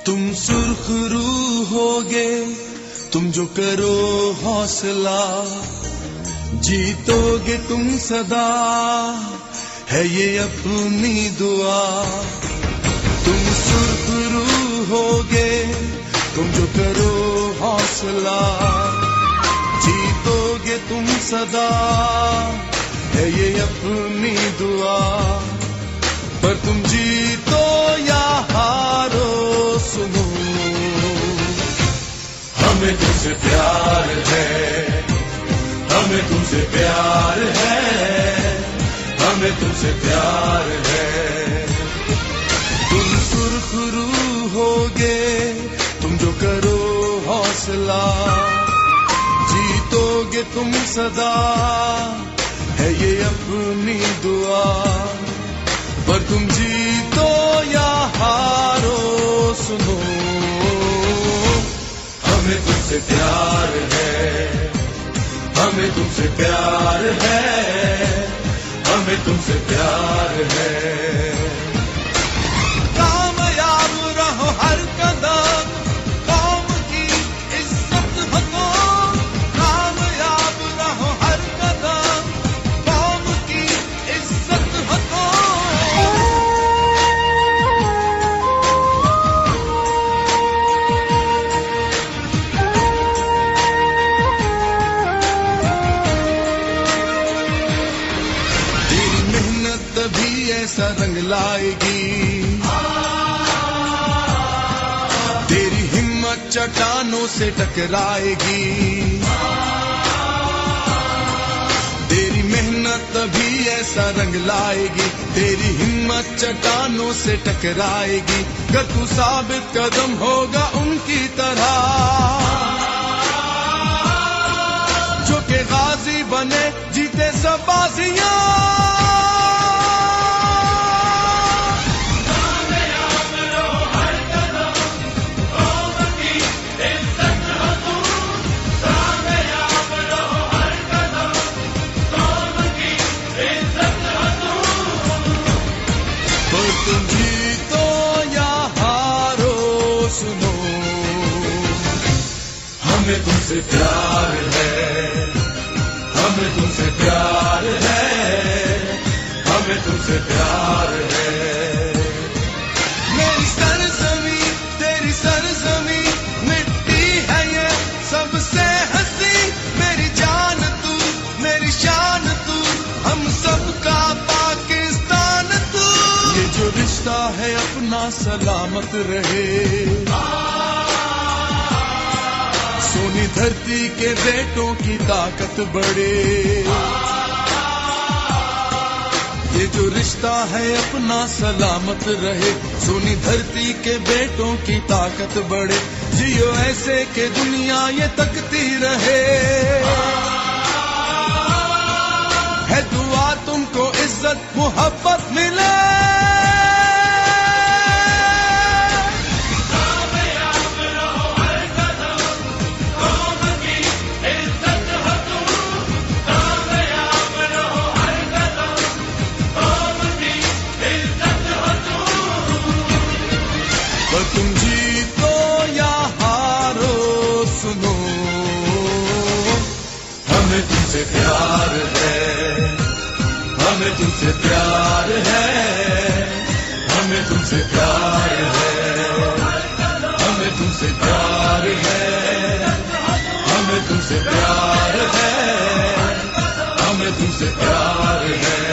तुम सुर्खरू होगे, तुम जो करो हौसला, जीतोगे तुम सदा, है ये अपनी दुआ। तुम सुर्खरू होगे, तुम जो करो हौसला, जीतोगे तुम सदा, है ये अपनी दुआ। पर तुम जीतो या हारो सुनो, हमें तुमसे प्यार है, हमें तुमसे प्यार है, हमें तुमसे प्यार है। तुम सुर्खरू होगे, तुम जो करो हौसला, जीतोगे तुम सदा, है ये अपनी दुआ। पर तुम जीतो या हारो सुनो, हमें तुमसे प्यार है, हमें तुमसे प्यार है, हमें तुमसे प्यार है। कामयाब रहो हर कदम, कौम की इज्जत हो तो। कामयाब रहो हर कदम, कौम की इज्जत हो तो। तभी ऐसा रंग लाएगी, तेरी हिम्मत चट्टानों से टकराएगी। तेरी मेहनत तभी ऐसा रंग लाएगी, तेरी हिम्मत चट्टानों से टकराएगी। अगर तू साबित कदम होगा उनकी तरह, जो के गाजी बने जीते सब बाजियां। तुम जीतो या हारो सुनो, हमें तुमसे प्यार है, हमें तुमसे प्यार है, हमें तुमसे प्यार है। मेरी सरजमी तेरी सरजमी, मिट्टी है ये सबसे हंसी। मेरी जान तू, मेरी शान तू, हम सबका पाकिस्तान तू। ये जो रिश्ता है अपना सलामत रहे, सोनी धरती के बेटों की ताकत बढ़े। ये जो रिश्ता है अपना सलामत रहे, सोनी धरती के बेटों की ताकत बढ़े। जियो ऐसे के दुनिया ये तकती रहे, है दुआ तुमको इज्जत मोहब्बत मिले। पर तुम जीतो या हारो सुनो, हमें तुमसे प्यार है, हमें तुमसे प्यार है, हमें तुमसे प्यार है, हमें तुमसे प्यार है, हमें तुमसे प्यार है, हमें तुमसे प्यार है।